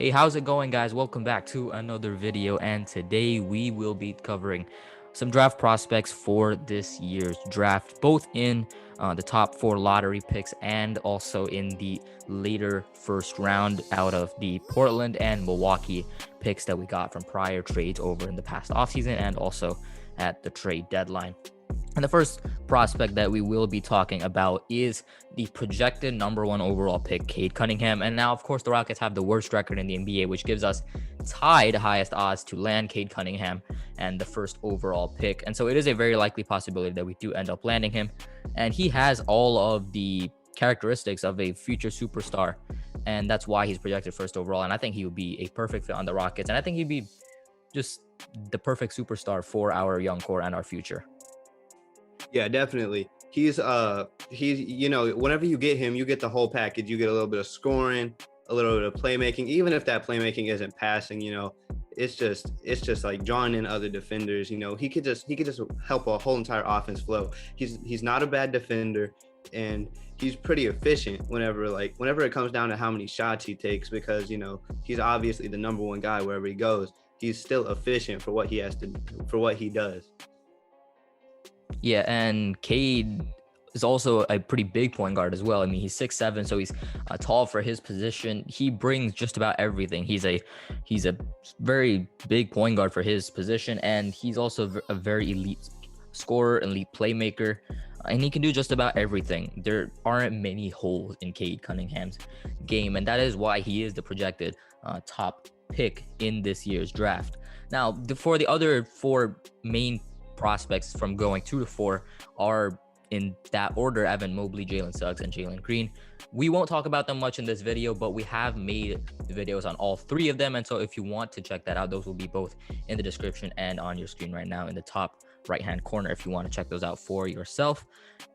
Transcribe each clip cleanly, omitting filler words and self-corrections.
Hey, how's it going, guys? Welcome back to another video, and today we will be covering some draft prospects for this year's draft, both in the top 4 lottery picks and also in the later first round out of the Portland and Milwaukee picks that we got from prior trades over in the past offseason and also at the trade deadline. And the first prospect that we will be talking about is the projected number 1 overall pick, Cade Cunningham. And now, of course, the Rockets have the worst record in the NBA, which gives us tied highest odds to land Cade Cunningham and the first overall pick. And so it is a very likely possibility that we do end up landing him. And he has all of the characteristics of a future superstar. And that's why he's projected first overall. And I think he would be a perfect fit on the Rockets. And I think he'd be just the perfect superstar for our young core and our future. Yeah, definitely. He's whenever you get him, you get the whole package. You get a little bit of scoring, a little bit of playmaking. Even if that playmaking isn't passing, it's just like drawing in other defenders. He could just help a whole entire offense flow. He's not a bad defender, and he's pretty efficient whenever it comes down to how many shots he takes, because he's obviously the number 1 guy wherever he goes. He's still efficient for what he does. Yeah, and Cade is also a pretty big point guard as well. I mean, he's 6'7", so he's tall for his position. He brings just about everything. He's a very big point guard for his position, and he's also a very elite scorer, elite playmaker, and he can do just about everything. There aren't many holes in Cade Cunningham's game, and that is why he is the projected top pick in this year's draft. Now, for the other 4 main prospects from going 2 to 4 are in that order: Evan Mobley, Jalen Suggs, and Jalen Green. We won't talk about them much in this video, but we have made videos on all 3 of them. And so if you want to check that out, those will be both in the description and on your screen right now in the top right-hand corner if you want to check those out for yourself.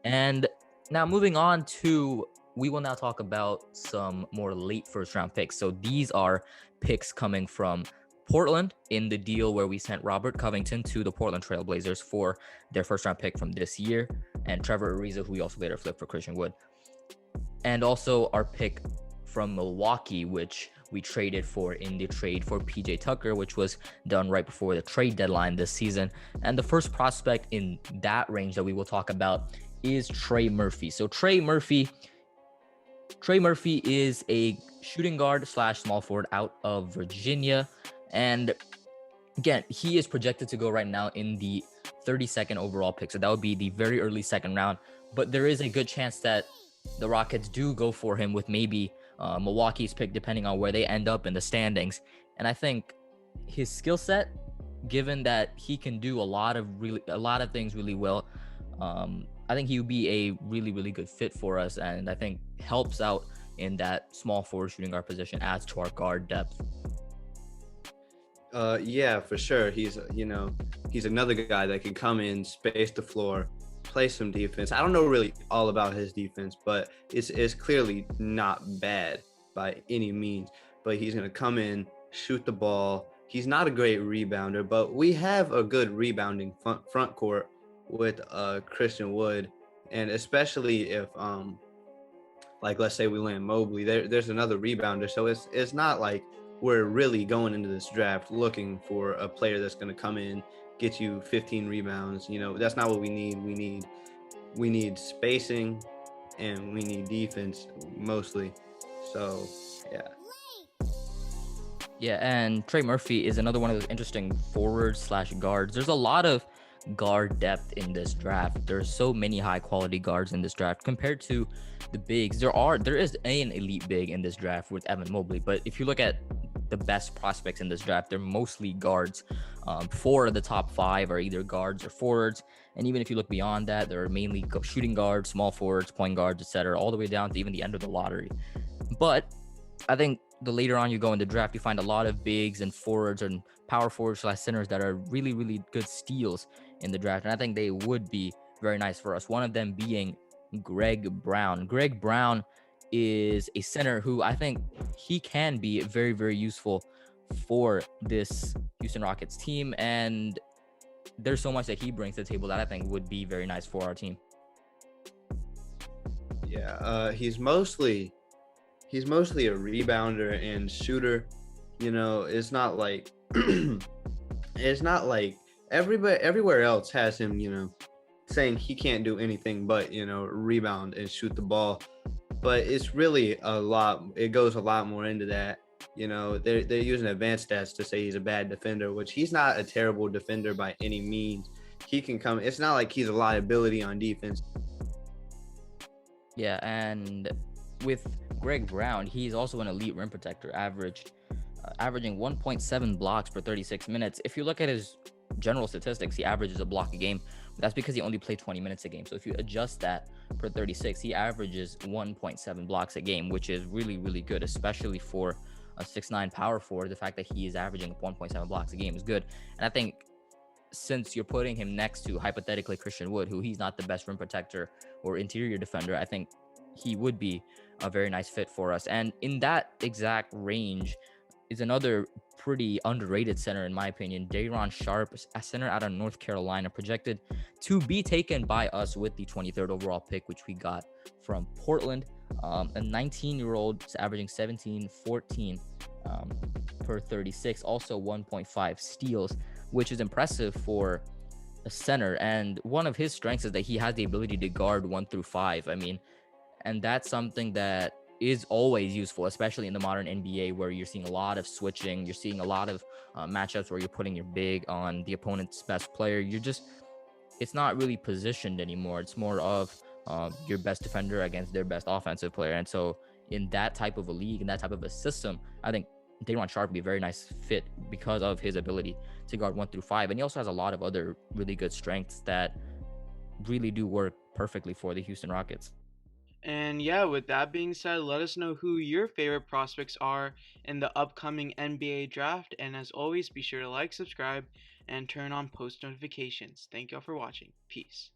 And now moving on to, we will now talk about some more late first round picks. So these are picks coming from Portland in the deal where we sent Robert Covington to the Portland Trail Blazers for their first round pick from this year, and Trevor Ariza, who we also later flipped for Christian Wood. And also our pick from Milwaukee, which we traded for in the trade for PJ Tucker, which was done right before the trade deadline this season. And the first prospect in that range that we will talk about is Trey Murphy. So Trey Murphy is a shooting guard / small forward out of Virginia. And again, he is projected to go right now in the 32nd overall pick. So that would be the very early second round. But there is a good chance that the Rockets do go for him with maybe Milwaukee's pick, depending on where they end up in the standings. And I think his skill set, given that he can do a lot of things really well, I think he would be a really, really good fit for us. And I think helps out in that small forward shooting guard position, adds to our guard depth. Yeah, for sure. He's another guy that can come in, space the floor, play some defense. I don't know really all about his defense, but it's clearly not bad by any means. But he's going to come in, shoot the ball. He's not a great rebounder, but we have a good rebounding front court with Christian Wood, and especially if let's say we land Mobley, there's another rebounder. So it's not like we're really going into this draft looking for a player that's going to come in, get you 15 rebounds. That's not what we need. We need spacing, and we need defense mostly. So, yeah. Yeah, and Trey Murphy is another one of those interesting forwards / guards. There's a lot of guard depth in this draft. There's so many high quality guards in this draft compared to the bigs. There is an elite big in this draft with Evan Mobley, but if you look at the best prospects in this draft, they're mostly guards. 4 of the top 5 are either guards or forwards, and even if you look beyond that, they're mainly shooting guards, small forwards, point guards, etc., all the way down to even the end of the lottery. But I think the later on you go in the draft, you find a lot of bigs and forwards and power forwards / centers that are really, really good steals in the draft, and I think they would be very nice for us. One of them being Greg Brown. Greg Brown is a center who I think he can be very, very useful for this Houston Rockets team, and there's so much that he brings to the table that I think would be very nice for our team. Yeah, he's mostly a rebounder and shooter. It's not like it's not like everybody everywhere else has him, saying he can't do anything but, rebound and shoot the ball. But it's really a lot. It goes a lot more into that. They're using advanced stats to say he's a bad defender, which he's not a terrible defender by any means. He can come. It's not like he's a liability on defense. Yeah, and with Greg Brown, he's also an elite rim protector, averaging 1.7 blocks per 36 minutes. If you look at his general statistics, he averages a block a game. That's because he only played 20 minutes a game. So if you adjust that per 36, he averages 1.7 blocks a game, which is really, really good, especially for a 6'9" power forward. The fact that he is averaging 1.7 blocks a game is good. And I think since you're putting him next to hypothetically Christian Wood, who he's not the best rim protector or interior defender, I think he would be a very nice fit for us. And in that exact range is another pretty underrated center, in my opinion, Deron Sharp, a center out of North Carolina, projected to be taken by us with the 23rd overall pick, which we got from Portland. A 19-year-old is averaging 17, 14 per 36, also 1.5 steals, which is impressive for a center. And one of his strengths is that he has the ability to guard 1 through 5. I mean, and that's something that is always useful, especially in the modern NBA, where you're seeing a lot of switching. You're seeing a lot of matchups where you're putting your big on the opponent's best player. It's not really positioned anymore. It's more of your best defender against their best offensive player. And so in that type of a league, in that type of a system, I think Deron Sharp would be a very nice fit because of his ability to guard 1 through 5. And he also has a lot of other really good strengths that really do work perfectly for the Houston Rockets. And yeah, with that being said, let us know who your favorite prospects are in the upcoming NBA draft. And as always, be sure to like, subscribe, and turn on post notifications. Thank y'all for watching. Peace.